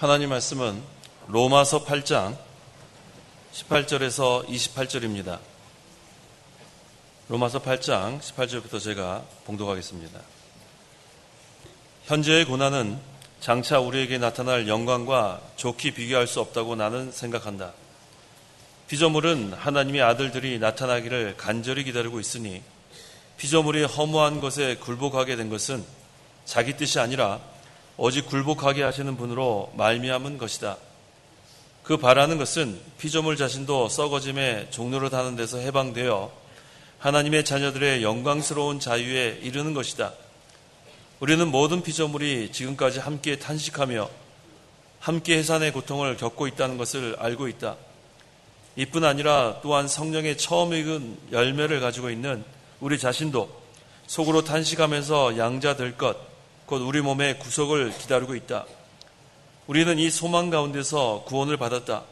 하나님 말씀은 로마서 8장 18절에서 28절입니다. 로마서 8장 18절부터 제가 봉독하겠습니다. 현재의 고난은 장차 우리에게 나타날 영광과 좋게 비교할 수 없다고 나는 생각한다. 피조물은 하나님의 아들들이 나타나기를 간절히 기다리고 있으니 피조물이 허무한 것에 굴복하게 된 것은 자기 뜻이 아니라 오직 굴복하게 하시는 분으로 말미암은 것이다. 그 바라는 것은 피조물 자신도 썩어짐의 종로로 타는 데서 해방되어 하나님의 자녀들의 영광스러운 자유에 이르는 것이다. 우리는 모든 피조물이 지금까지 함께 탄식하며 함께 해산의 고통을 겪고 있다는 것을 알고 있다. 이뿐 아니라 또한 성령의 처음 익은 열매를 가지고 있는 우리 자신도 속으로 탄식하면서 양자될 것, 곧 우리 몸의 구속을 기다리고 있다. 우리는 이 소망 가운데서 구원을 받았다.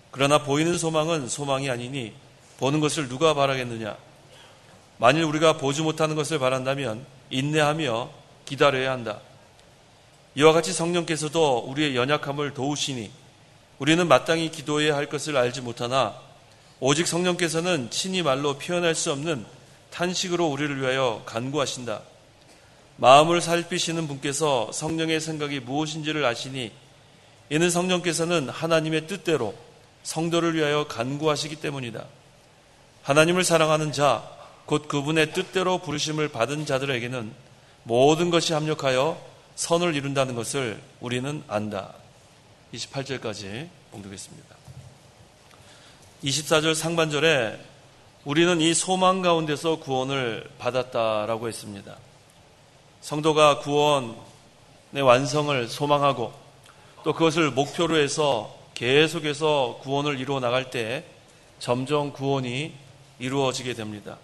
그러나 보이는 소망은 소망이 아니니 보는 것을 누가 바라겠느냐. 만일 우리가 보지 못하는 것을 바란다면 인내하며 기다려야 한다. 이와 같이 성령께서도 우리의 연약함을 도우시니 우리는 마땅히 기도해야 할 것을 알지 못하나 오직 성령께서는 친히 말로 표현할 수 없는 탄식으로 우리를 위하여 간구하신다. 마음을 살피시는 분께서 성령의 생각이 무엇인지를 아시니 이는 성령께서는 하나님의 뜻대로 성도를 위하여 간구하시기 때문이다. 하나님을 사랑하는 자, 곧 그분의 뜻대로 부르심을 받은 자들에게는 모든 것이 합력하여 선을 이룬다는 것을 우리는 안다. 28절까지 봉독했습니다. 24절 상반절에 우리는 이 소망 가운데서 구원을 받았다라고 했습니다. 성도가 구원의 완성을 소망하고 또 그것을 목표로 해서 계속해서 구원을 이루어 나갈 때 점점 구원이 이루어지게 됩니다.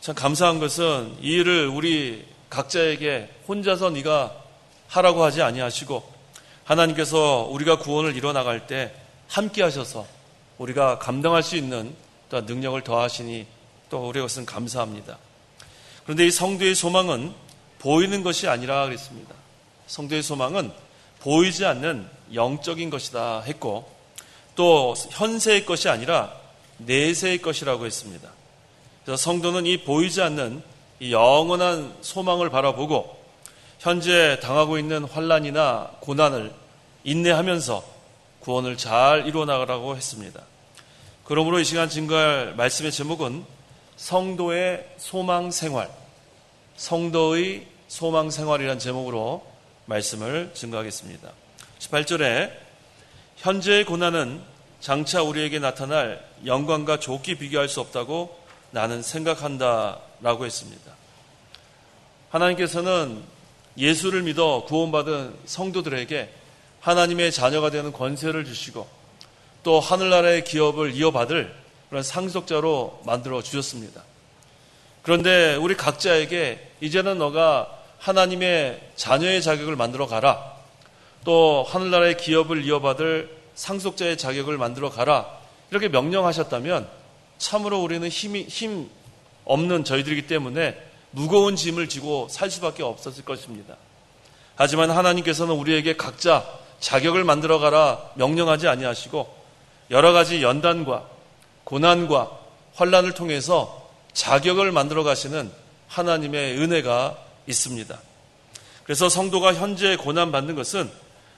참 감사한 것은 이 일을 우리 각자에게 혼자서 네가 하라고 하지 아니하시고 하나님께서 우리가 구원을 이루어 나갈 때 함께 하셔서 우리가 감당할 수 있는 또 능력을 더하시니 또 우리 것은 감사합니다. 그런데 이 성도의 소망은 보이는 것이 아니라 그랬습니다. 성도의 소망은 보이지 않는 영적인 것이다 했고 또 현세의 것이 아니라 내세의 것이라고 했습니다. 그래서 성도는 이 보이지 않는 이 영원한 소망을 바라보고 현재 당하고 있는 환난이나 고난을 인내하면서 구원을 잘 이루어 나가라고 했습니다. 그러므로 이 시간 증거할 말씀의 제목은 성도의 소망 생활, 성도의 소망 생활이라는 제목으로 말씀을 증거하겠습니다. 18절에 현재의 고난은 장차 우리에게 나타날 영광과 좋게 비교할 수 없다고 나는 생각한다 라고 했습니다. 하나님께서는 예수를 믿어 구원받은 성도들에게 하나님의 자녀가 되는 권세를 주시고 또 하늘나라의 기업을 이어받을 그런 상속자로 만들어 주셨습니다. 그런데 우리 각자에게 이제는 너가 하나님의 자녀의 자격을 만들어 가라. 또 하늘나라의 기업을 이어받을 상속자의 자격을 만들어 가라. 이렇게 명령하셨다면 참으로 우리는 힘 없는 저희들이기 때문에 무거운 짐을 지고 살 수밖에 없었을 것입니다. 하지만 하나님께서는 우리에게 각자 자격을 만들어 가라 명령하지 아니하시고 여러 가지 연단과 고난과 환난을 통해서 자격을 만들어 가시는 하나님의 은혜가 있습니다. 그래서 성도가 현재 고난받는 것은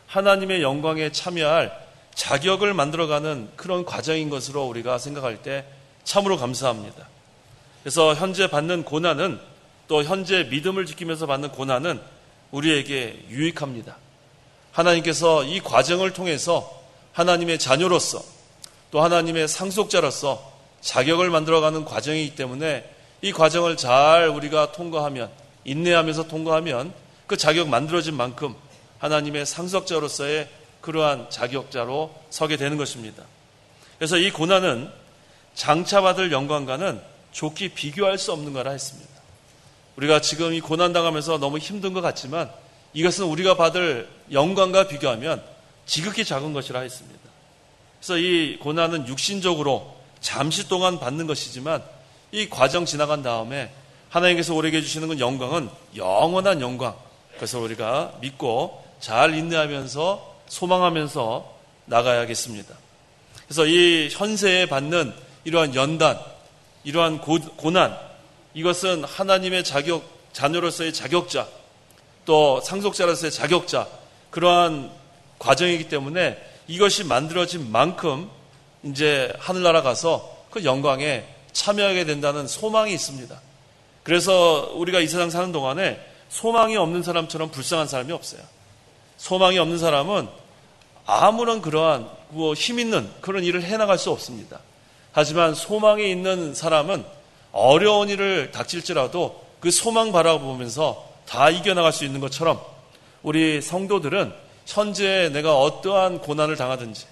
하나님의 영광에 참여할 자격을 만들어가는 그런 과정인 것으로 우리가 생각할 때 참으로 감사합니다. 그래서 현재 받는 고난은 또 현재 믿음을 지키면서 받는 고난은 우리에게 유익합니다. 하나님께서 이 과정을 통해서 하나님의 자녀로서 또 하나님의 상속자로서 자격을 만들어가는 과정이기 때문에 이 과정을 잘 우리가 통과하면 인내하면서 통과하면 그 자격 만들어진 만큼 하나님의 상속자로서의 그러한 자격자로 서게 되는 것입니다. 그래서 이 고난은 장차 받을 영광과는 좋게 비교할 수 없는 거라 했습니다. 우리가 지금 이 고난당하면서 너무 힘든 것 같지만 이것은 우리가 받을 영광과 비교하면 지극히 작은 것이라 했습니다. 그래서 이 고난은 육신적으로 잠시 동안 받는 것이지만 이 과정 지나간 다음에 하나님께서 우리에게 주시는 건 영광은 영원한 영광. 그래서 우리가 믿고 잘 인내하면서 소망하면서 나가야겠습니다. 그래서 이 현세에 받는 이러한 연단, 이러한 고난, 이것은 하나님의 자녀로서의 자격자, 또 상속자로서의 자격자, 그러한 과정이기 때문에 이것이 만들어진 만큼 이제 하늘나라 가서 그 영광에 참여하게 된다는 소망이 있습니다. 그래서 우리가 이 세상 사는 동안에 소망이 없는 사람처럼 불쌍한 사람이 없어요. 소망이 없는 사람은 아무런 그러한 힘 있는 그런 일을 해나갈 수 없습니다. 하지만 소망이 있는 사람은 어려운 일을 닥칠지라도 그 소망 바라보면서 다 이겨나갈 수 있는 것처럼 우리 성도들은 현재 내가 어떠한 고난을 당하든지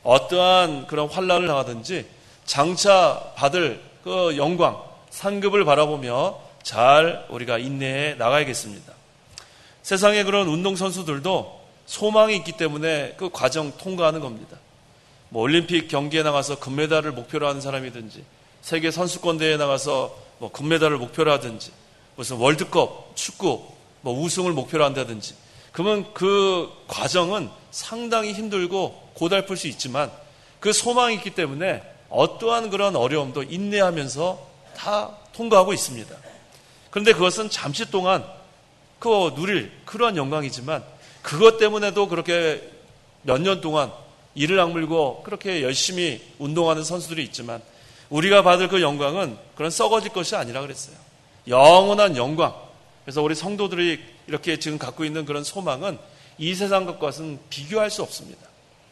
어떠한 그런 환난을 당하든지 장차 받을 그 영광, 상급을 바라보며 잘 우리가 인내해 나가야겠습니다. 세상의 그런 운동선수들도 소망이 있기 때문에 그 과정 통과하는 겁니다. 올림픽 경기에 나가서 금메달을 목표로 하는 사람이든지 세계 선수권대회에 나가서 금메달을 목표로 하든지 무슨 월드컵 축구 우승을 목표로 한다든지 그러면 그 과정은 상당히 힘들고 고달플 수 있지만 그 소망이 있기 때문에 어떠한 그런 어려움도 인내하면서 다 통과하고 있습니다. 그런데 그것은 잠시 동안 누릴 그러한 영광이지만 그것 때문에도 그렇게 몇 년 동안 이를 악물고 그렇게 열심히 운동하는 선수들이 있지만 우리가 받을 그 영광은 그런 썩어질 것이 아니라 그랬어요. 영원한 영광. 그래서 우리 성도들이 이렇게 지금 갖고 있는 그런 소망은 이 세상 것과는 비교할 수 없습니다.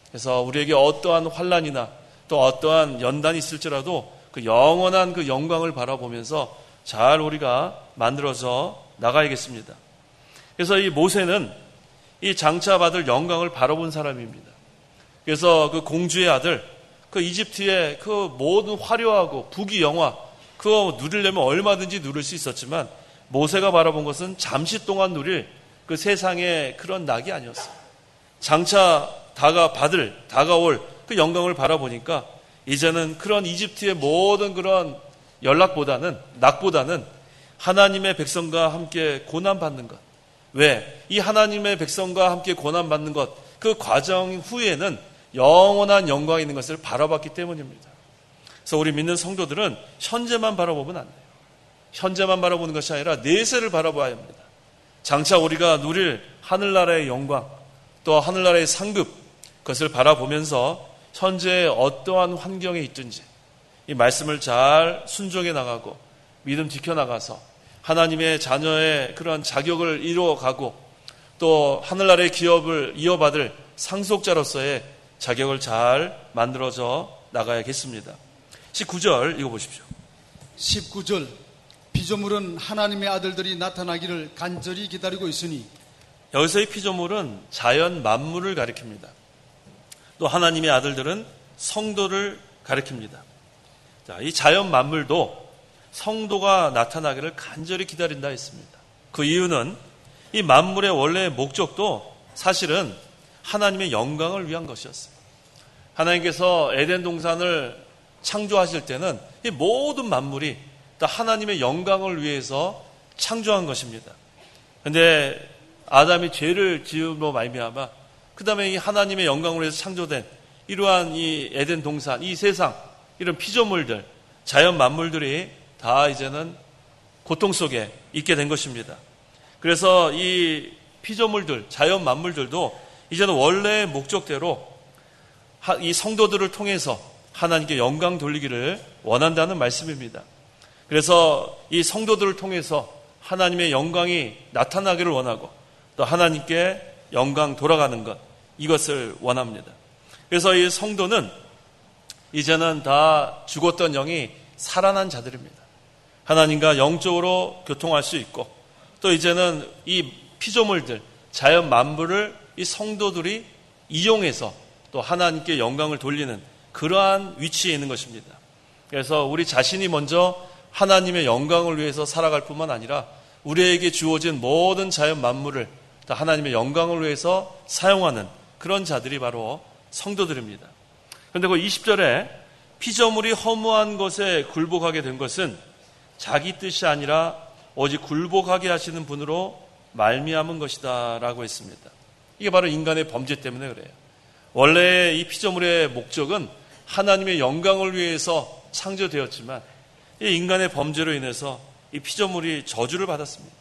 그래서 우리에게 어떠한 환난이나 또 어떠한 연단이 있을지라도 그 영원한 그 영광을 바라보면서 잘 우리가 만들어서 나가야겠습니다. 그래서 이 모세는 이 장차 받을 영광을 바라본 사람입니다. 그래서 그 공주의 아들, 그 이집트의 그 모든 화려하고 부귀영화, 그거 누리려면 얼마든지 누릴 수 있었지만 모세가 바라본 것은 잠시 동안 누릴 그 세상의 그런 낙이 아니었어요. 장차 다가올 그 영광을 바라보니까 이제는 그런 이집트의 모든 그런 낙보다는 하나님의 백성과 함께 고난받는 것. 왜? 이 하나님의 백성과 함께 고난받는 것, 그 과정 후에는 영원한 영광이 있는 것을 바라봤기 때문입니다. 그래서 우리 믿는 성도들은 현재만 바라보면 안 돼요. 현재만 바라보는 것이 아니라 내세를 바라봐야 합니다. 장차 우리가 누릴 하늘나라의 영광, 또 하늘나라의 상급, 그것을 바라보면서 현재 어떠한 환경에 있든지 이 말씀을 잘 순종해 나가고 믿음 지켜나가서 하나님의 자녀의 그런 자격을 이루어가고 또 하늘나라의 기업을 이어받을 상속자로서의 자격을 잘 만들어져 나가야겠습니다. 19절 읽어보십시오. 19절 피조물은 하나님의 아들들이 나타나기를 간절히 기다리고 있으니. 여기서의 피조물은 자연 만물을 가리킵니다. 또 하나님의 아들들은 성도를 가리킵니다. 자, 이 자연 만물도 성도가 나타나기를 간절히 기다린다 했습니다. 그 이유는 이 만물의 원래의 목적도 사실은 하나님의 영광을 위한 것이었어요. 하나님께서 에덴 동산을 창조하실 때는 이 모든 만물이 다 하나님의 영광을 위해서 창조한 것입니다. 그런데 아담이 죄를 지음으로 말미암아 그 다음에 이 하나님의 영광을 위해서 창조된 이러한 이 에덴 동산, 이 세상, 이런 피조물들, 자연 만물들이 다 이제는 고통 속에 있게 된 것입니다. 그래서 이 피조물들, 자연 만물들도 이제는 원래의 목적대로 이 성도들을 통해서 하나님께 영광 돌리기를 원한다는 말씀입니다. 그래서 이 성도들을 통해서 하나님의 영광이 나타나기를 원하고 또 하나님께 영광 돌아가는 것, 이것을 원합니다. 그래서 이 성도는 이제는 다 죽었던 영이 살아난 자들입니다. 하나님과 영적으로 교통할 수 있고 또 이제는 이 피조물들, 자연 만물을 이 성도들이 이용해서 또 하나님께 영광을 돌리는 그러한 위치에 있는 것입니다. 그래서 우리 자신이 먼저 하나님의 영광을 위해서 살아갈 뿐만 아니라 우리에게 주어진 모든 자연 만물을 다 하나님의 영광을 위해서 사용하는 그런 자들이 바로 성도들입니다. 그런데 그 20절에 피조물이 허무한 것에 굴복하게 된 것은 자기 뜻이 아니라 오직 굴복하게 하시는 분으로 말미암은 것이다 라고 했습니다. 이게 바로 인간의 범죄 때문에 그래요. 원래 이 피조물의 목적은 하나님의 영광을 위해서 창조되었지만 이 인간의 범죄로 인해서 이 피조물이 저주를 받았습니다.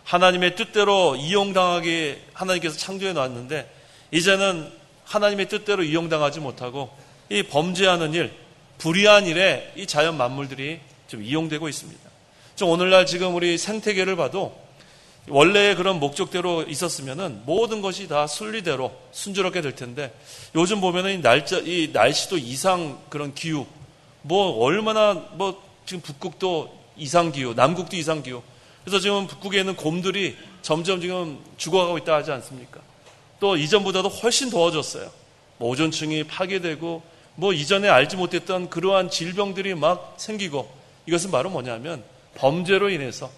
하나님의 뜻대로 이용당하게 하나님께서 창조해 놨는데 이제는 하나님의 뜻대로 이용당하지 못하고 이 범죄하는 일, 불의한 일에 이 자연 만물들이 좀 이용되고 있습니다. 좀 오늘날 지금 우리 생태계를 봐도 원래의 그런 목적대로 있었으면은 모든 것이 다 순리대로 순조롭게 될 텐데 요즘 보면은 이 날씨도 이상 그런 기후, 얼마나 지금 북극도 이상 기후, 남극도 이상 기후. 그래서 지금 북극에 있는 곰들이 점점 지금 죽어가고 있다 하지 않습니까? 또 이전보다도 훨씬 더워졌어요. 오존층이 파괴되고 이전에 알지 못했던 그러한 질병들이 막 생기고 이것은 바로 뭐냐면 범죄로 인해서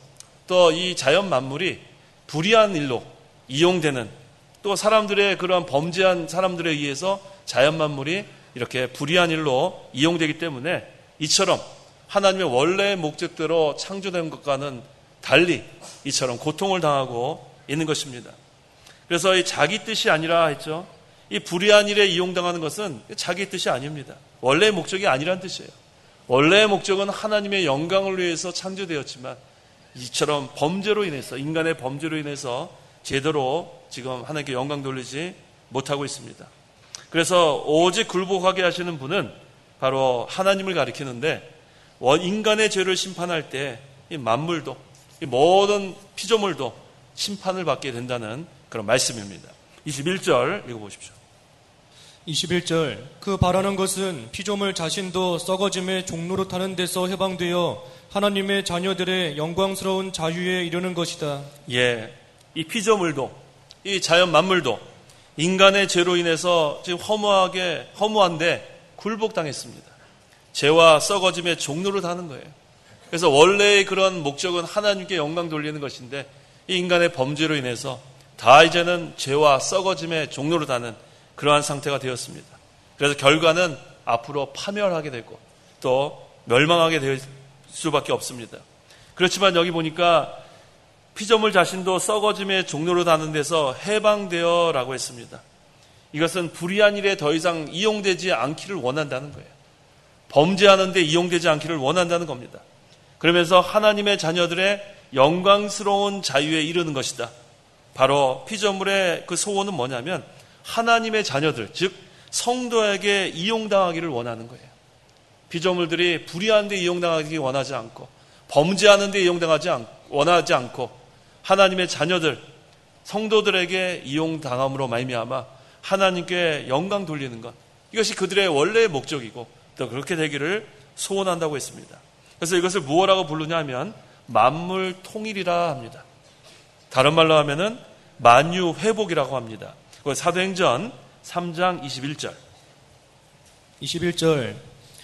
또 이 자연 만물이 불의한 일로 이용되는 또 사람들의 그러한 범죄한 사람들에 의해서 자연 만물이 이렇게 불의한 일로 이용되기 때문에 이처럼 하나님의 원래의 목적대로 창조된 것과는 달리 이처럼 고통을 당하고 있는 것입니다. 그래서 이 자기 뜻이 아니라 했죠. 이 불의한 일에 이용당하는 것은 자기 뜻이 아닙니다. 원래의 목적이 아니란 뜻이에요. 원래의 목적은 하나님의 영광을 위해서 창조되었지만 이처럼 범죄로 인해서 인간의 범죄로 인해서 제대로 지금 하나님께 영광 돌리지 못하고 있습니다. 그래서 오직 굴복하게 하시는 분은 바로 하나님을 가리키는데 인간의 죄를 심판할 때 이 만물도 이 모든 피조물도 심판을 받게 된다는 그런 말씀입니다. 21절 읽어보십시오. 21절 그 바라는 것은 피조물 자신도 썩어짐의 종로로 타는 데서 해방되어 하나님의 자녀들의 영광스러운 자유에 이르는 것이다. 예, 이 피조물도 이 자연 만물도 인간의 죄로 인해서 지금 허무한데 굴복당했습니다. 죄와 썩어짐의 종로로 타는 거예요. 그래서 원래의 그런 목적은 하나님께 영광 돌리는 것인데 이 인간의 범죄로 인해서 다 이제는 죄와 썩어짐의 종로로 타는 그러한 상태가 되었습니다. 그래서 결과는 앞으로 파멸하게 되고 또 멸망하게 될 수밖에 없습니다. 그렇지만 여기 보니까 피조물 자신도 썩어짐의 종로로 타는 데서 해방되어라고 했습니다. 이것은 불의한 일에 더 이상 이용되지 않기를 원한다는 거예요. 범죄하는 데 이용되지 않기를 원한다는 겁니다. 그러면서 하나님의 자녀들의 영광스러운 자유에 이르는 것이다. 바로 피조물의 그 소원은 뭐냐면 하나님의 자녀들, 즉 성도에게 이용당하기를 원하는 거예요. 피조물들이 불의한 데 이용당하기 원하지 않고 범죄하는 데 원하지 않고 하나님의 자녀들, 성도들에게 이용당함으로 말미암아 하나님께 영광 돌리는 것, 이것이 그들의 원래의 목적이고 또 그렇게 되기를 소원한다고 했습니다. 그래서 이것을 무엇이라고 부르냐 하면 만물 통일이라 합니다. 다른 말로 하면은 만유 회복이라고 합니다. 사도행전 3장 21절. 21절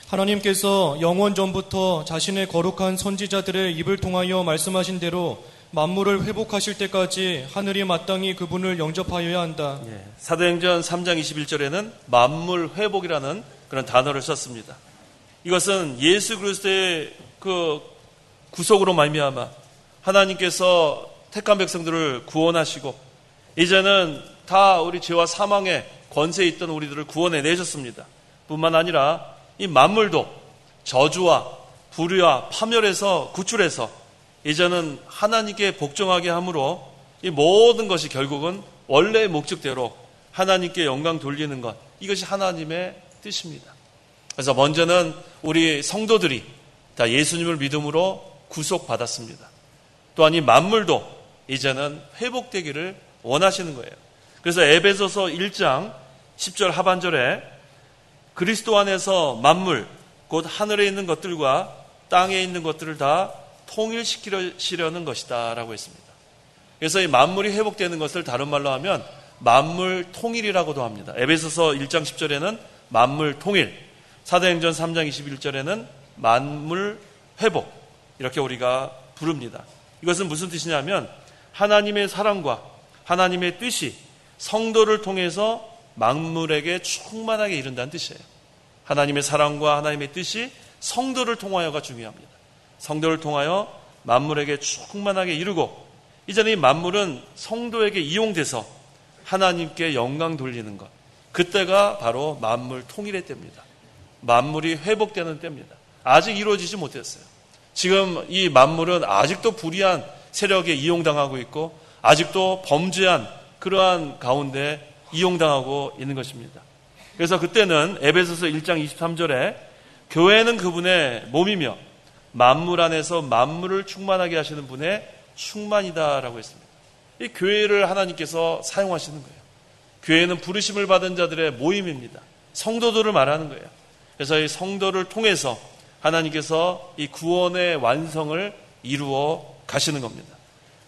하나님께서 영원 전부터 자신의 거룩한 선지자들의 입을 통하여 말씀하신 대로 만물을 회복하실 때까지 하늘이 마땅히 그분을 영접하여야 한다. 예, 사도행전 3장 21절에는 만물 회복이라는 그런 단어를 썼습니다. 이것은 예수 그리스도의 그 구속으로 말미암아 하나님께서 택한 백성들을 구원하시고 이제는 다 우리 죄와 사망의 권세에 있던 우리들을 구원해 내셨습니다. 뿐만 아니라 이 만물도 저주와 불의와 파멸에서 구출해서 이제는 하나님께 복종하게 함으로 이 모든 것이 결국은 원래의 목적대로 하나님께 영광 돌리는 것, 이것이 하나님의 뜻입니다. 그래서 먼저는 우리 성도들이 다 예수님을 믿음으로 구속받았습니다. 또한 이 만물도 이제는 회복되기를 원하시는 거예요. 그래서 에베소서 1장 10절 하반절에 그리스도 안에서 만물, 곧 하늘에 있는 것들과 땅에 있는 것들을 다 통일시키려는 것이다 라고 했습니다. 그래서 이 만물이 회복되는 것을 다른 말로 하면 만물 통일이라고도 합니다. 에베소서 1장 10절에는 만물 통일, 사도행전 3장 21절에는 만물 회복, 이렇게 우리가 부릅니다. 이것은 무슨 뜻이냐면 하나님의 사랑과 하나님의 뜻이 성도를 통해서 만물에게 충만하게 이른다는 뜻이에요. 하나님의 사랑과 하나님의 뜻이 성도를 통하여가 중요합니다. 성도를 통하여 만물에게 충만하게 이루고 이제는 이 만물은 성도에게 이용돼서 하나님께 영광 돌리는 것. 그때가 바로 만물 통일의 때입니다. 만물이 회복되는 때입니다. 아직 이루어지지 못했어요. 지금 이 만물은 아직도 불의한 세력에 이용당하고 있고 아직도 범죄한 그러한 가운데 이용당하고 있는 것입니다. 그래서 그때는 에베소서 1장 23절에 교회는 그분의 몸이며 만물 안에서 만물을 충만하게 하시는 분의 충만이다라고 했습니다. 이 교회를 하나님께서 사용하시는 거예요. 교회는 부르심을 받은 자들의 모임입니다. 성도들을 말하는 거예요. 그래서 이 성도를 통해서 하나님께서 이 구원의 완성을 이루어 가시는 겁니다.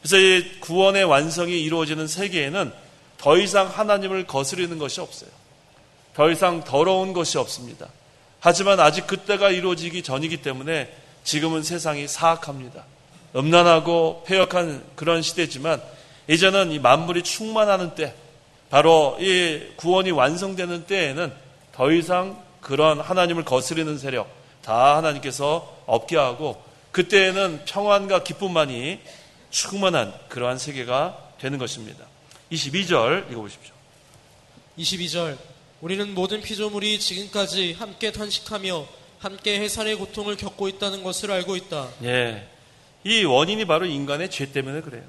그래서 이 구원의 완성이 이루어지는 세계에는 더 이상 하나님을 거스르는 것이 없어요. 더 이상 더러운 것이 없습니다. 하지만 아직 그때가 이루어지기 전이기 때문에 지금은 세상이 사악합니다. 음란하고 패역한 그런 시대지만 이제는 이 만물이 충만하는 때, 바로 이 구원이 완성되는 때에는 더 이상 그런 하나님을 거스르는 세력 다 하나님께서 없게 하고 그때에는 평안과 기쁨만이 충만한 그러한 세계가 되는 것입니다. 22절 읽어보십시오. 22절 우리는 모든 피조물이 지금까지 함께 탄식하며 함께 해산의 고통을 겪고 있다는 것을 알고 있다. 예, 이 원인이 바로 인간의 죄 때문에 그래요.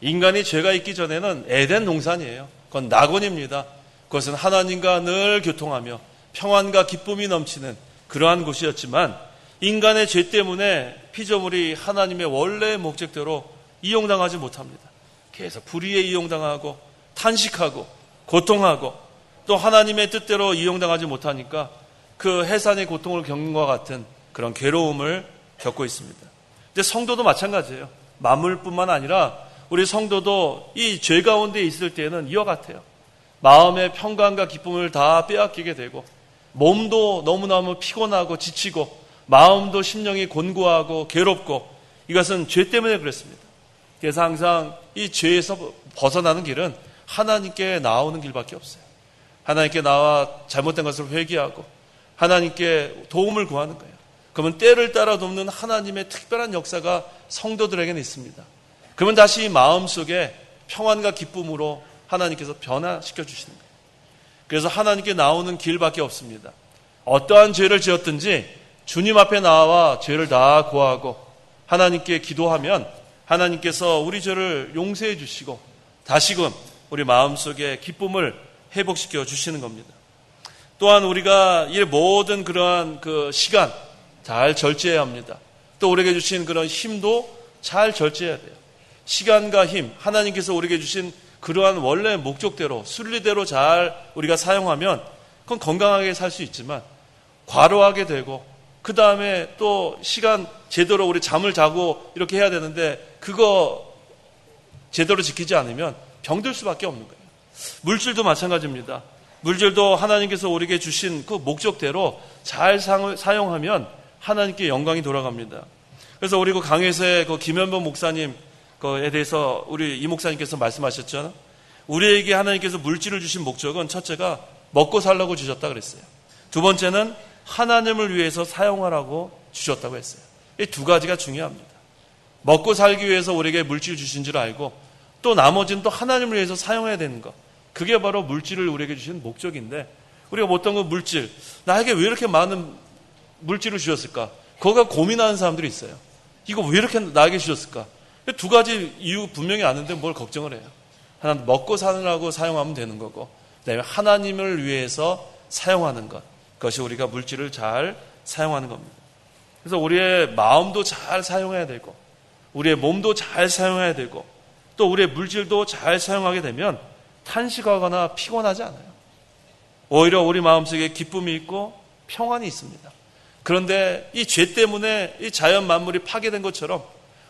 인간이 죄가 있기 전에는 에덴 동산이에요. 그건 낙원입니다. 그것은 하나님과 늘 교통하며 평안과 기쁨이 넘치는 그러한 곳이었지만 인간의 죄 때문에 피조물이 하나님의 원래의 목적대로 이용당하지 못합니다. 계속 불의에 이용당하고 탄식하고 고통하고 또 하나님의 뜻대로 이용당하지 못하니까 그 해산의 고통을 겪는 것과 같은 그런 괴로움을 겪고 있습니다. 근데 성도도 마찬가지예요. 만물뿐만 아니라 우리 성도도 이 죄 가운데 있을 때는 이와 같아요. 마음의 평강과 기쁨을 다 빼앗기게 되고 몸도 너무너무 피곤하고 지치고 마음도 심령이 곤고하고 괴롭고 이것은 죄 때문에 그렇습니다. 그래서 항상 이 죄에서 벗어나는 길은 하나님께 나오는 길밖에 없어요. 하나님께 나와 잘못된 것을 회개하고 하나님께 도움을 구하는 거예요. 그러면 때를 따라 돕는 하나님의 특별한 역사가 성도들에게는 있습니다. 그러면 다시 이 마음속에 평안과 기쁨으로 하나님께서 변화시켜 주시는 거예요. 그래서 하나님께 나오는 길밖에 없습니다. 어떠한 죄를 지었든지 주님 앞에 나와 죄를 다 고하고 하나님께 기도하면 하나님께서 우리 죄를 용서해 주시고 다시금 우리 마음속에 기쁨을 회복시켜 주시는 겁니다. 또한 우리가 이 모든 그러한 그 시간 잘 절제해야 합니다. 또 우리에게 주신 그런 힘도 잘 절제해야 돼요. 시간과 힘, 하나님께서 우리에게 주신 그러한 원래 목적대로 순리대로 잘 우리가 사용하면 그건 건강하게 살 수 있지만 과로하게 되고 그 다음에 또 시간 제대로 우리 잠을 자고 이렇게 해야 되는데 그거 제대로 지키지 않으면 병들 수밖에 없는 거예요. 물질도 마찬가지입니다. 물질도 하나님께서 우리에게 주신 그 목적대로 잘 사용하면 하나님께 영광이 돌아갑니다. 그래서 우리 그 강에서의 그 김현범 목사님 그에 대해서 우리 이 목사님께서 말씀하셨잖아요. 우리에게 하나님께서 물질을 주신 목적은 첫째가 먹고 살라고 주셨다 그랬어요. 두 번째는 하나님을 위해서 사용하라고 주셨다고 했어요. 이 두 가지가 중요합니다. 먹고 살기 위해서 우리에게 물질 주신 줄 알고 또 나머지는 또 하나님을 위해서 사용해야 되는 것. 그게 바로 물질을 우리에게 주신 목적인데 우리가 어떤 그 물질, 나에게 왜 이렇게 많은 물질을 주셨을까? 그거가 고민하는 사람들이 있어요. 이거 왜 이렇게 나에게 주셨을까? 두 가지 이유 분명히 아는데 뭘 걱정을 해요. 하나 먹고 사느라고 사용하면 되는 거고 그다음에 하나님을 위해서 사용하는 것. 그것이 우리가 물질을 잘 사용하는 겁니다. 그래서 우리의 마음도 잘 사용해야 되고 우리의 몸도 잘 사용해야 되고 또 우리의 물질도 잘 사용하게 되면 탄식하거나 피곤하지 않아요. 오히려 우리 마음속에 기쁨이 있고 평안이 있습니다. 그런데 이 죄 때문에 이 자연 만물이 파괴된 것처럼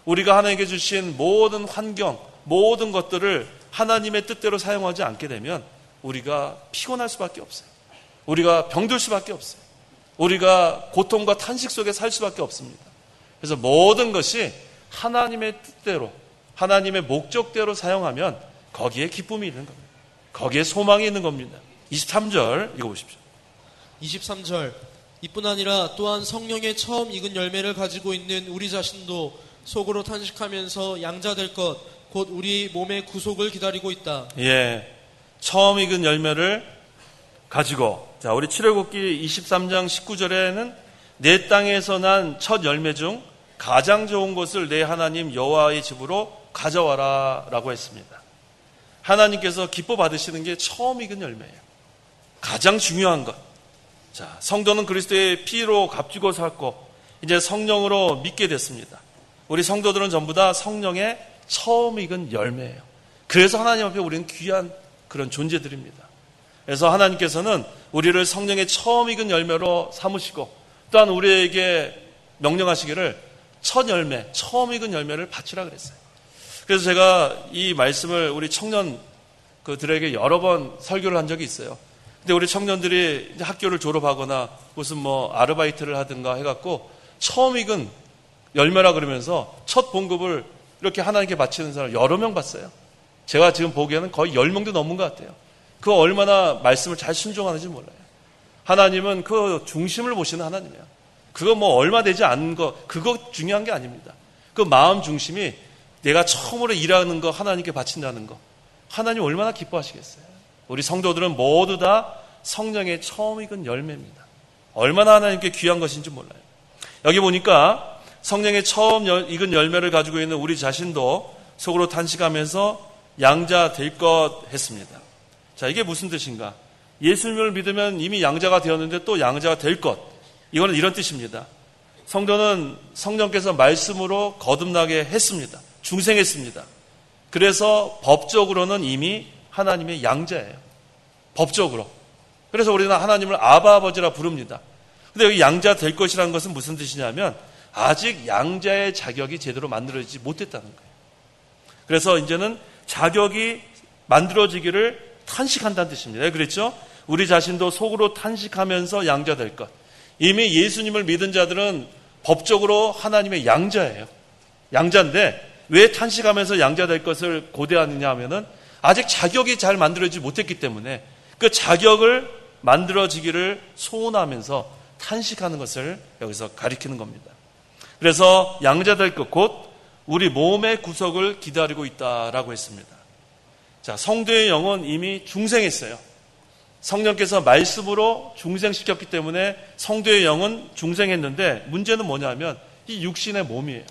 우리가 하나님께 주신 모든 환경, 모든 것들을 하나님의 뜻대로 사용하지 않게 되면 우리가 피곤할 수밖에 없어요. 우리가 병들 수밖에 없어요. 우리가 고통과 탄식 속에 살 수밖에 없습니다. 그래서 모든 것이 하나님의 뜻대로, 하나님의 목적대로 사용하면 거기에 기쁨이 있는 겁니다. 거기에 소망이 있는 겁니다. 23절 읽어보십시오. 23절 이뿐 아니라 또한 성령의 처음 익은 열매를 가지고 있는 우리 자신도 속으로 탄식하면서 양자될 것, 곧 우리 몸의 구속을 기다리고 있다. 예, 처음 익은 열매를 가지고, 자, 우리 출애굽기 23장 19절에는 내 땅에서 난 첫 열매 중 가장 좋은 것을 내 하나님 여호와의 집으로 가져와라 라고 했습니다. 하나님께서 기뻐 받으시는 게 처음 익은 열매예요. 가장 중요한 것. 자, 성도는 그리스도의 피로 값주고 샀고 이제 성령으로 믿게 됐습니다. 우리 성도들은 전부 다 성령의 처음 익은 열매예요. 그래서 하나님 앞에 우리는 귀한 그런 존재들입니다. 그래서 하나님께서는 우리를 성령의 처음 익은 열매로 삼으시고 또한 우리에게 명령하시기를 첫 열매, 처음 익은 열매를 바치라 그랬어요. 그래서 제가 이 말씀을 우리 청년들에게 여러 번 설교를 한 적이 있어요. 근데 우리 청년들이 이제 학교를 졸업하거나 무슨 아르바이트를 하든가 해갖고 처음 익은 열매라 그러면서 첫 봉급을 이렇게 하나님께 바치는 사람 여러 명 봤어요. 제가 지금 보기에는 거의 10명도 넘은 것 같아요. 그거 얼마나 말씀을 잘 순종하는지 몰라요. 하나님은 그 중심을 보시는 하나님이에요. 그거 얼마 되지 않은 거, 그거 중요한 게 아닙니다. 그 마음 중심이 내가 처음으로 일하는 거 하나님께 바친다는 거. 하나님 얼마나 기뻐하시겠어요. 우리 성도들은 모두 다 성령의 처음 익은 열매입니다. 얼마나 하나님께 귀한 것인지 몰라요. 여기 보니까 성령의 처음 익은 열매를 가지고 있는 우리 자신도 속으로 탄식하면서 양자 될 것 했습니다. 자, 이게 무슨 뜻인가? 예수님을 믿으면 이미 양자가 되었는데 또 양자가 될 것. 이거는 이런 뜻입니다. 성도는 성령께서 말씀으로 거듭나게 했습니다. 중생했습니다. 그래서 법적으로는 이미 하나님의 양자예요. 법적으로. 그래서 우리는 하나님을 아바 아버지라 부릅니다. 근데 여기 양자 될 것이라는 것은 무슨 뜻이냐면 아직 양자의 자격이 제대로 만들어지지 못했다는 거예요. 그래서 이제는 자격이 만들어지기를 탄식한다는 뜻입니다. 그랬죠? 우리 자신도 속으로 탄식하면서 양자 될 것. 이미 예수님을 믿은 자들은 법적으로 하나님의 양자예요. 양자인데 왜 탄식하면서 양자 될 것을 고대하느냐 하면은 아직 자격이 잘 만들어지지 못했기 때문에 그 자격을 만들어지기를 소원하면서 탄식하는 것을 여기서 가리키는 겁니다. 그래서 양자 될 것 곧 우리 몸의 구속을 기다리고 있다라고 했습니다. 자, 성도의 영은 이미 중생했어요. 성령께서 말씀으로 중생시켰기 때문에 성도의 영은 중생했는데 문제는 뭐냐면 이 육신의 몸이에요.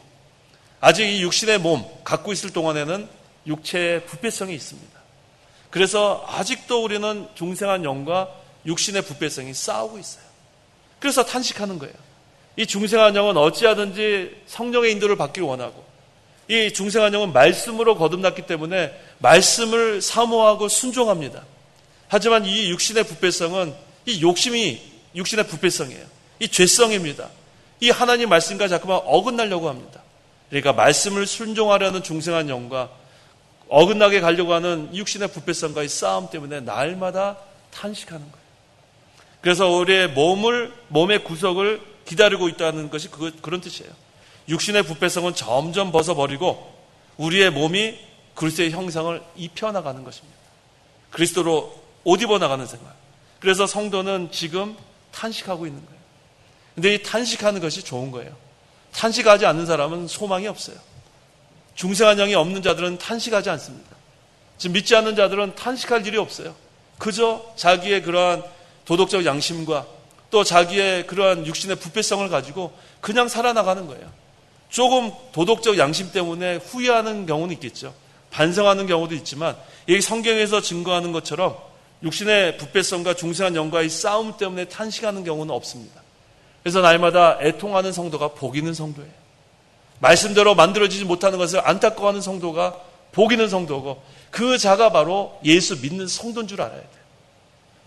아직 이 육신의 몸 갖고 있을 동안에는 육체의 부패성이 있습니다. 그래서 아직도 우리는 중생한 영과 육신의 부패성이 싸우고 있어요. 그래서 탄식하는 거예요. 이 중생한 영은 어찌하든지 성령의 인도를 받기를 원하고 이 중생한 영은 말씀으로 거듭났기 때문에 말씀을 사모하고 순종합니다. 하지만 이 육신의 부패성은 이 욕심이 육신의 부패성이에요. 이 죄성입니다. 이 하나님 말씀과 자꾸만 어긋나려고 합니다. 그러니까 말씀을 순종하려는 중생한 영과 어긋나게 가려고 하는 육신의 부패성과의 싸움 때문에 날마다 탄식하는 거예요. 그래서 우리의 몸의 구속을 기다리고 있다는 것이 그런 뜻이에요. 육신의 부패성은 점점 벗어버리고 우리의 몸이 그리스도의 형상을 입혀나가는 것입니다. 그리스도로 옷 입어나가는 생활. 그래서 성도는 지금 탄식하고 있는 거예요. 근데 이 탄식하는 것이 좋은 거예요. 탄식하지 않는 사람은 소망이 없어요. 중생한 영이 없는 자들은 탄식하지 않습니다. 지금 믿지 않는 자들은 탄식할 일이 없어요. 그저 자기의 그러한 도덕적 양심과 또 자기의 그러한 육신의 부패성을 가지고 그냥 살아나가는 거예요. 조금 도덕적 양심 때문에 후회하는 경우는 있겠죠. 반성하는 경우도 있지만 이 성경에서 증거하는 것처럼 육신의 부패성과 중생한 영과의 싸움 때문에 탄식하는 경우는 없습니다. 그래서 날마다 애통하는 성도가 복 있는 성도예요. 말씀대로 만들어지지 못하는 것을 안타까워하는 성도가 복 있는 성도고 그 자가 바로 예수 믿는 성도인 줄 알아야 돼요.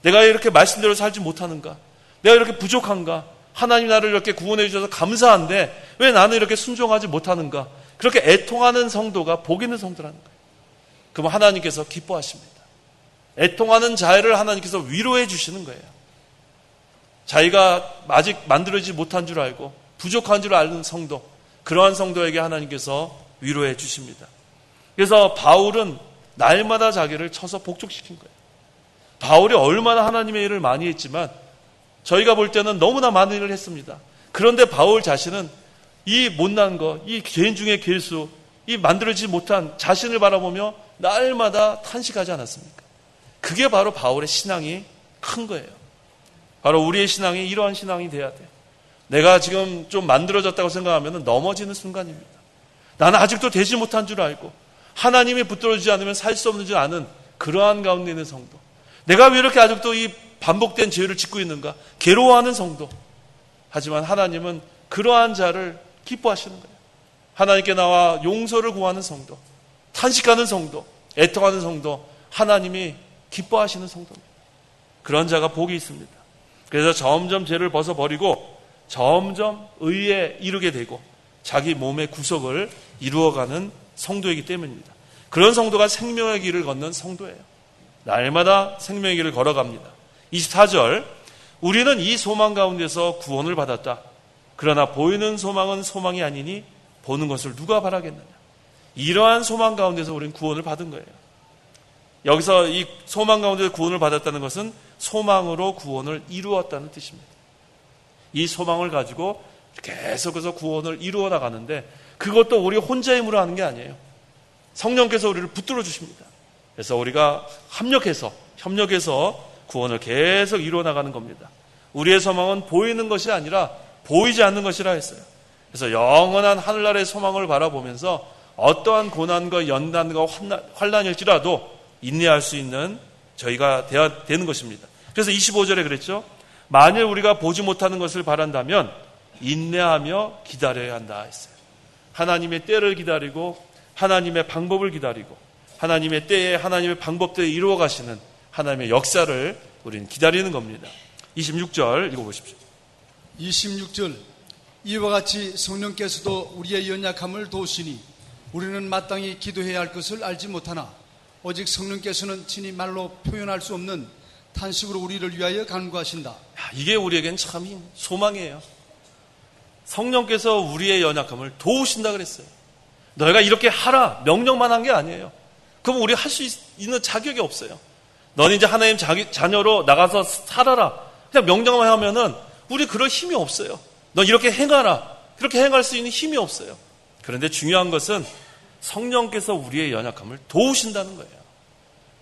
내가 이렇게 말씀대로 살지 못하는가? 내가 이렇게 부족한가? 하나님 나를 이렇게 구원해 주셔서 감사한데 왜 나는 이렇게 순종하지 못하는가? 그렇게 애통하는 성도가 복 있는 성도라는 거예요. 그럼 하나님께서 기뻐하십니다. 애통하는 자를 하나님께서 위로해 주시는 거예요. 자기가 아직 만들어지지 못한 줄 알고 부족한 줄 아는 성도, 그러한 성도에게 하나님께서 위로해 주십니다. 그래서 바울은 날마다 자기를 쳐서 복종시킨 거예요. 바울이 얼마나 하나님의 일을 많이 했지만 저희가 볼 때는 너무나 많은 일을 했습니다. 그런데 바울 자신은 이 못난 거, 이 죄인 중에 괴수, 이 만들어지지 못한 자신을 바라보며 날마다 탄식하지 않았습니까? 그게 바로 바울의 신앙이 큰 거예요. 바로 우리의 신앙이 이러한 신앙이 돼야 돼요. 내가 지금 좀 만들어졌다고 생각하면 넘어지는 순간입니다. 나는 아직도 되지 못한 줄 알고 하나님이 붙들어주지 않으면 살 수 없는 줄 아는 그러한 가운데 있는 성도. 내가 왜 이렇게 아직도 이 반복된 죄를 짓고 있는가? 괴로워하는 성도. 하지만 하나님은 그러한 자를 기뻐하시는 거예요. 하나님께 나와 용서를 구하는 성도, 탄식하는 성도, 애통하는 성도, 하나님이 기뻐하시는 성도입니다. 그런 자가 복이 있습니다. 그래서 점점 죄를 벗어버리고 점점 의에 이르게 되고 자기 몸의 구속을 이루어가는 성도이기 때문입니다. 그런 성도가 생명의 길을 걷는 성도예요. 날마다 생명의 길을 걸어갑니다. 24절, 우리는 이 소망 가운데서 구원을 받았다. 그러나 보이는 소망은 소망이 아니니 보는 것을 누가 바라겠느냐. 이러한 소망 가운데서 우리는 구원을 받은 거예요. 여기서 이 소망 가운데서 구원을 받았다는 것은 소망으로 구원을 이루었다는 뜻입니다. 이 소망을 가지고 계속해서 구원을 이루어 나가는데 그것도 우리 혼자 힘으로 하는 게 아니에요. 성령께서 우리를 붙들어 주십니다. 그래서 우리가 협력해서 구원을 계속 이루어 나가는 겁니다. 우리의 소망은 보이는 것이 아니라 보이지 않는 것이라 했어요. 그래서 영원한 하늘나라의 소망을 바라보면서 어떠한 고난과 연단과 환난일지라도 인내할 수 있는 저희가 되어야 되는 것입니다. 그래서 25절에 그랬죠. 만일 우리가 보지 못하는 것을 바란다면 인내하며 기다려야 한다 했어요. 하나님의 때를 기다리고 하나님의 방법을 기다리고 하나님의 때에 하나님의 방법대로 이루어 가시는 하나님의 역사를 우리는 기다리는 겁니다. 26절 읽어보십시오. 26절, 이와 같이 성령께서도 우리의 연약함을 도우시니 우리는 마땅히 기도해야 할 것을 알지 못하나 오직 성령께서는 친히 말로 표현할 수 없는 탄식으로 우리를 위하여 간구하신다. 이게 우리에겐 참 소망이에요. 성령께서 우리의 연약함을 도우신다 그랬어요. 너희가 이렇게 하라 명령만 한 게 아니에요. 그럼 우리 할 수 있는 자격이 없어요. 너는 이제 하나님 자녀로 나가서 살아라 그냥 명령만 하면은 우리 그럴 힘이 없어요. 너 이렇게 행하라 그렇게 행할 수 있는 힘이 없어요. 그런데 중요한 것은 성령께서 우리의 연약함을 도우신다는 거예요.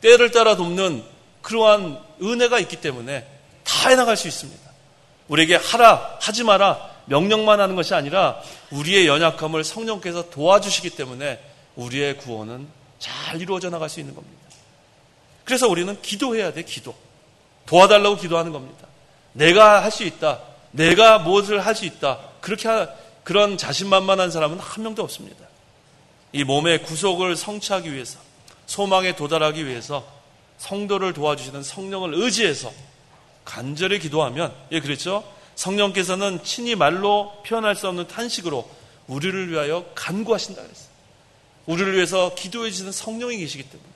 때를 따라 돕는 그러한 은혜가 있기 때문에 다 해나갈 수 있습니다. 우리에게 하라 하지 마라 명령만 하는 것이 아니라 우리의 연약함을 성령께서 도와주시기 때문에 우리의 구원은 잘 이루어져 나갈 수 있는 겁니다. 그래서 우리는 기도해야 돼. 기도. 도와달라고 기도하는 겁니다. 내가 할 수 있다. 내가 무엇을 할 수 있다. 그런 자신만만한 사람은 한 명도 없습니다. 이 몸의 구속을 성취하기 위해서 소망에 도달하기 위해서 성도를 도와주시는 성령을 의지해서 간절히 기도하면 그랬죠. 성령께서는 친히 말로 표현할 수 없는 탄식으로 우리를 위하여 간구하신다 그랬어요. 우리를 위해서 기도해 주시는 성령이 계시기 때문에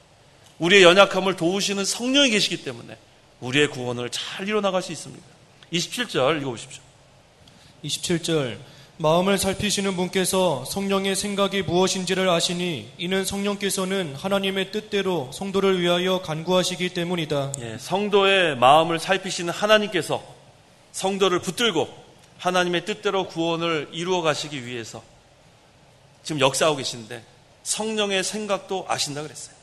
우리의 연약함을 도우시는 성령이 계시기 때문에 우리의 구원을 잘 이뤄나갈 수 있습니다. 27절 읽어보십시오. 27절, 마음을 살피시는 분께서 성령의 생각이 무엇인지를 아시니 이는 성령께서는 하나님의 뜻대로 성도를 위하여 간구하시기 때문이다. 성도의 마음을 살피시는 하나님께서 성도를 붙들고 하나님의 뜻대로 구원을 이루어 가시기 위해서 지금 역사하고 계신데 성령의 생각도 아신다 그랬어요.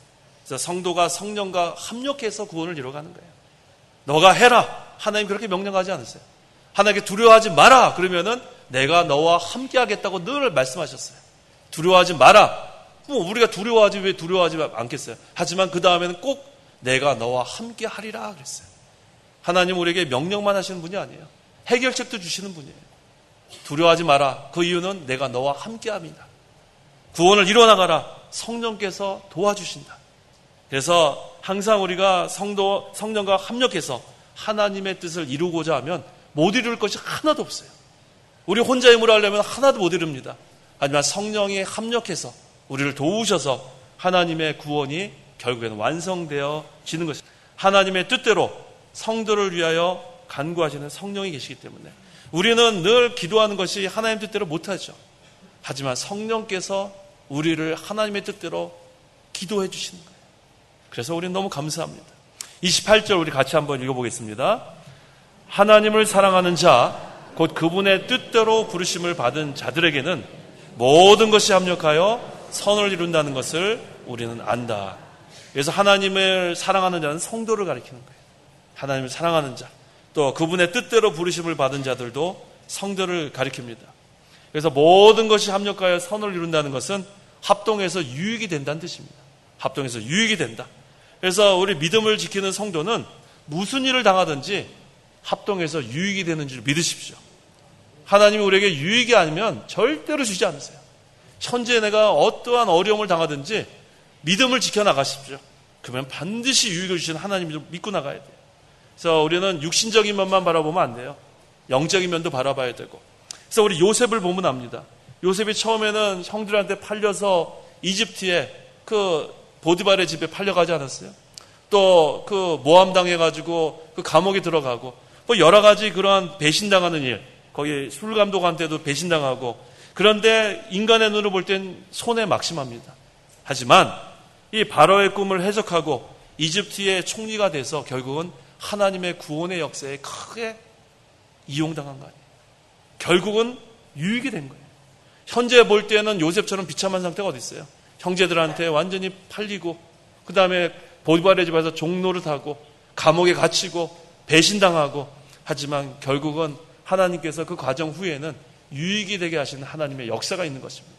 그래서 성도가 성령과 합력해서 구원을 이루어가는 거예요. 너가 해라. 하나님 그렇게 명령하지 않으세요. 하나님께 두려워하지 마라. 그러면은 내가 너와 함께 하겠다고 늘 말씀하셨어요. 두려워하지 마라. 우리가 두려워하지 왜 두려워하지 않겠어요. 하지만 그 다음에는 꼭 내가 너와 함께 하리라 그랬어요. 하나님 우리에게 명령만 하시는 분이 아니에요. 해결책도 주시는 분이에요. 두려워하지 마라. 그 이유는 내가 너와 함께 합니다. 구원을 이뤄나가라. 성령께서 도와주신다. 그래서 항상 우리가 성령과 합력해서 하나님의 뜻을 이루고자 하면 못 이룰 것이 하나도 없어요. 우리 혼자 힘으로 하려면 하나도 못 이룹니다. 하지만 성령이 합력해서 우리를 도우셔서 하나님의 구원이 결국에는 완성되어지는 것입니다. 하나님의 뜻대로 성도를 위하여 간구하시는 성령이 계시기 때문에 우리는 늘 기도하는 것이 하나님 뜻대로 못하죠. 하지만 성령께서 우리를 하나님의 뜻대로 기도해 주시는 거예요. 그래서 우리는 너무 감사합니다. 28절 우리 같이 한번 읽어보겠습니다. 하나님을 사랑하는 자 곧 그분의 뜻대로 부르심을 받은 자들에게는 모든 것이 합력하여 선을 이룬다는 것을 우리는 안다. 그래서 하나님을 사랑하는 자는 성도를 가리키는 거예요. 하나님을 사랑하는 자, 또 그분의 뜻대로 부르심을 받은 자들도 성도를 가리킵니다. 그래서 모든 것이 합력하여 선을 이룬다는 것은 합동해서 유익이 된다는 뜻입니다. 합동해서 유익이 된다. 그래서 우리 믿음을 지키는 성도는 무슨 일을 당하든지 합동해서 유익이 되는 줄 믿으십시오. 하나님이 우리에게 유익이 아니면 절대로 주지 않으세요. 현재 내가 어떠한 어려움을 당하든지 믿음을 지켜나가십시오. 그러면 반드시 유익을 주시는 하나님을 믿고 나가야 돼요. 그래서 우리는 육신적인 면만 바라보면 안 돼요. 영적인 면도 바라봐야 되고. 그래서 우리 요셉을 보면 압니다. 요셉이 처음에는 형들한테 팔려서 이집트에 그 보디발의 집에 팔려가지 않았어요? 또 그 모함 당해가지고 그 감옥에 들어가고 뭐 여러 가지 그러한 배신당하는 일, 거기 술 감독한테도 배신당하고, 그런데 인간의 눈으로 볼 땐 손해 막심합니다. 하지만 이 바로의 꿈을 해석하고 이집트의 총리가 돼서 결국은 하나님의 구원의 역사에 크게 이용당한 거 아니에요. 결국은 유익이 된 거예요. 현재 볼 때는 요셉처럼 비참한 상태가 어디 있어요? 형제들한테 완전히 팔리고, 그 다음에 보디발의 집에서 종노릇하고 감옥에 갇히고 배신당하고, 하지만 결국은 하나님께서 그 과정 후에는 유익이 되게 하시는 하나님의 역사가 있는 것입니다.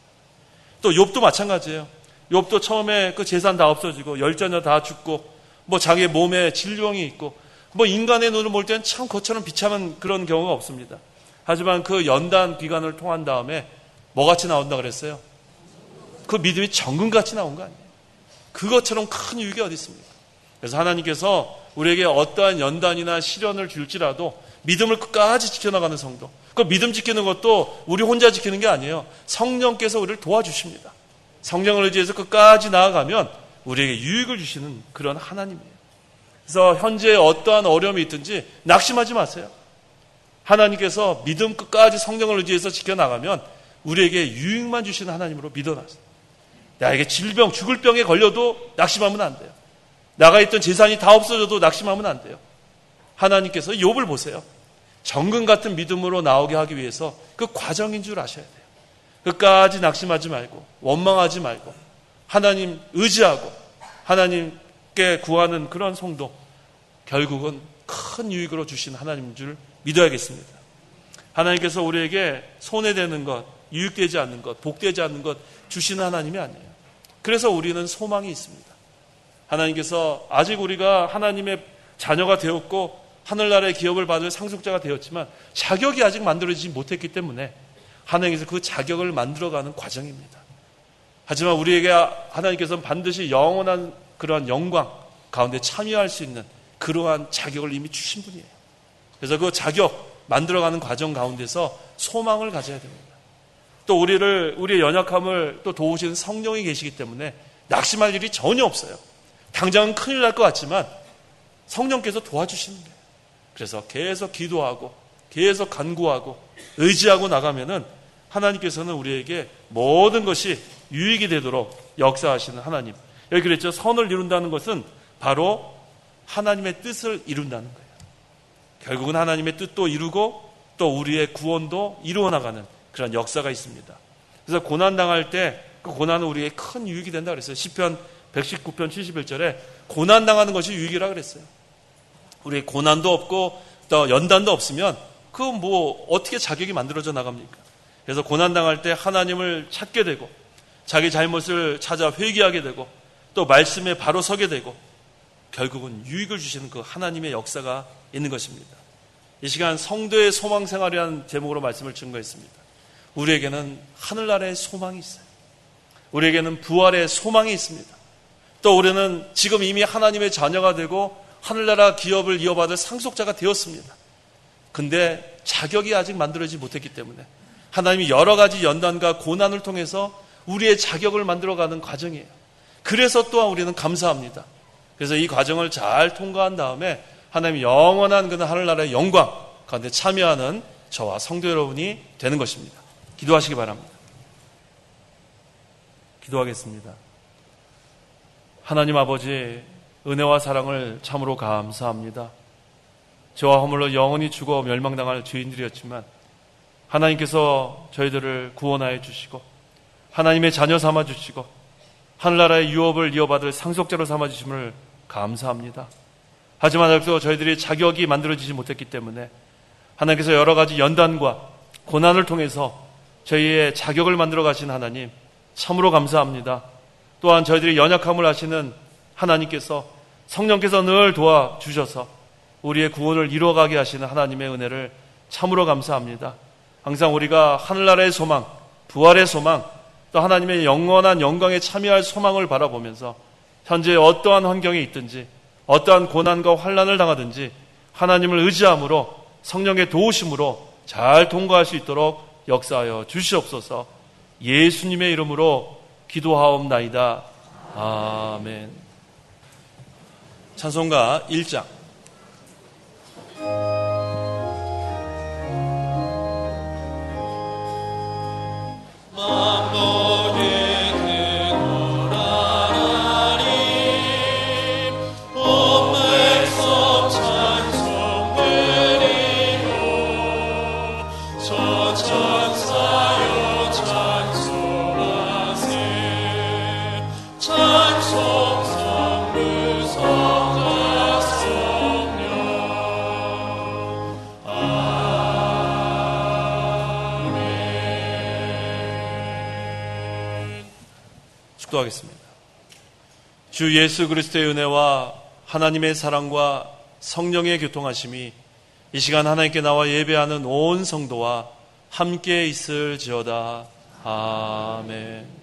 또 욥도 마찬가지예요. 욥도 처음에 그 재산 다 없어지고 열자녀 다 죽고 뭐 자기 몸에 질병이 있고 뭐 인간의 눈으로 볼 때는 참 그것처럼 비참한 그런 경우가 없습니다. 하지만 그 연단 비관을 통한 다음에 뭐같이 나온다 그랬어요? 그 믿음이 정금같이 나온 거 아니에요? 그것처럼 큰 유익이 어디 있습니까? 그래서 하나님께서 우리에게 어떠한 연단이나 시련을 줄지라도 믿음을 끝까지 지켜나가는 성도, 그 믿음 지키는 것도 우리 혼자 지키는 게 아니에요. 성령께서 우리를 도와주십니다. 성령을 의지해서 끝까지 나아가면 우리에게 유익을 주시는 그런 하나님이에요. 그래서 현재 어떠한 어려움이 있든지 낙심하지 마세요. 하나님께서 믿음 끝까지 성령을 의지해서 지켜나가면 우리에게 유익만 주시는 하나님으로 믿어놨어요. 나에게 질병, 죽을 병에 걸려도 낙심하면 안 돼요. 나가 있던 재산이 다 없어져도 낙심하면 안 돼요. 하나님께서 욥을 보세요. 정금 같은 믿음으로 나오게 하기 위해서 그 과정인 줄 아셔야 돼요. 끝까지 낙심하지 말고 원망하지 말고 하나님 의지하고 하나님께 구하는 그런 성도, 결국은 큰 유익으로 주신 하나님인 줄 믿어야겠습니다. 하나님께서 우리에게 손해되는 것, 유익되지 않는 것, 복되지 않는 것 주시는 하나님이 아니에요. 그래서 우리는 소망이 있습니다. 하나님께서 아직 우리가 하나님의 자녀가 되었고 하늘나라의 기업을 받을 상속자가 되었지만 자격이 아직 만들어지지 못했기 때문에 하나님께서 그 자격을 만들어가는 과정입니다. 하지만 우리에게 하나님께서는 반드시 영원한 그러한 영광 가운데 참여할 수 있는 그러한 자격을 이미 주신 분이에요. 그래서 그 자격 만들어가는 과정 가운데서 소망을 가져야 됩니다. 또 우리의 연약함을 또 도우시는 성령이 계시기 때문에 낙심할 일이 전혀 없어요. 당장은 큰일 날 것 같지만 성령께서 도와주시는 거예요. 그래서 계속 기도하고 계속 간구하고 의지하고 나가면은 하나님께서는 우리에게 모든 것이 유익이 되도록 역사하시는 하나님. 여기 그랬죠. 선을 이룬다는 것은 바로 하나님의 뜻을 이룬다는 거예요. 결국은 하나님의 뜻도 이루고 또 우리의 구원도 이루어 나가는 그런 역사가 있습니다. 그래서 고난당할 때 그 고난은 우리에게 큰 유익이 된다 그랬어요. 시편 119편 71절에 고난당하는 것이 유익이라 그랬어요. 우리 고난도 없고 또 연단도 없으면 그 뭐 어떻게 자격이 만들어져 나갑니까? 그래서 고난당할 때 하나님을 찾게 되고 자기 잘못을 찾아 회개하게 되고 또 말씀에 바로 서게 되고 결국은 유익을 주시는 그 하나님의 역사가 있는 것입니다. 이 시간 성도의 소망 생활이라는 제목으로 말씀을 증거했습니다. 우리에게는 하늘나라의 소망이 있어요. 우리에게는 부활의 소망이 있습니다. 또 우리는 지금 이미 하나님의 자녀가 되고 하늘나라 기업을 이어받을 상속자가 되었습니다. 근데 자격이 아직 만들어지지 못했기 때문에 하나님이 여러 가지 연단과 고난을 통해서 우리의 자격을 만들어가는 과정이에요. 그래서 또한 우리는 감사합니다. 그래서 이 과정을 잘 통과한 다음에 하나님이 영원한 그 하늘나라의 영광 가운데 참여하는 저와 성도 여러분이 되는 것입니다. 기도하시기 바랍니다. 기도하겠습니다. 하나님 아버지, 은혜와 사랑을 참으로 감사합니다. 저와 허물로 영원히 죽어 멸망당할 죄인들이었지만 하나님께서 저희들을 구원하여 주시고 하나님의 자녀 삼아 주시고 하늘나라의 유업을 이어받을 상속자로 삼아주심을 감사합니다. 하지만 아직도 저희들이 자격이 만들어지지 못했기 때문에 하나님께서 여러 가지 연단과 고난을 통해서 저희의 자격을 만들어 가신 하나님 참으로 감사합니다. 또한 저희들이 연약함을 아시는 하나님께서 성령께서 늘 도와주셔서 우리의 구원을 이루어가게 하시는 하나님의 은혜를 참으로 감사합니다. 항상 우리가 하늘나라의 소망, 부활의 소망, 또 하나님의 영원한 영광에 참여할 소망을 바라보면서 현재 어떠한 환경에 있든지 어떠한 고난과 환난을 당하든지 하나님을 의지함으로 성령의 도우심으로 잘 통과할 수 있도록 역사하여 주시옵소서. 예수님의 이름으로 기도하옵나이다. 아멘. 찬송가 1장. 축도하겠습니다. 주 예수 그리스도의 은혜와 하나님의 사랑과 성령의 교통하심이 이 시간 하나님께 나와 예배하는 온 성도와 함께 있을지어다. 아멘.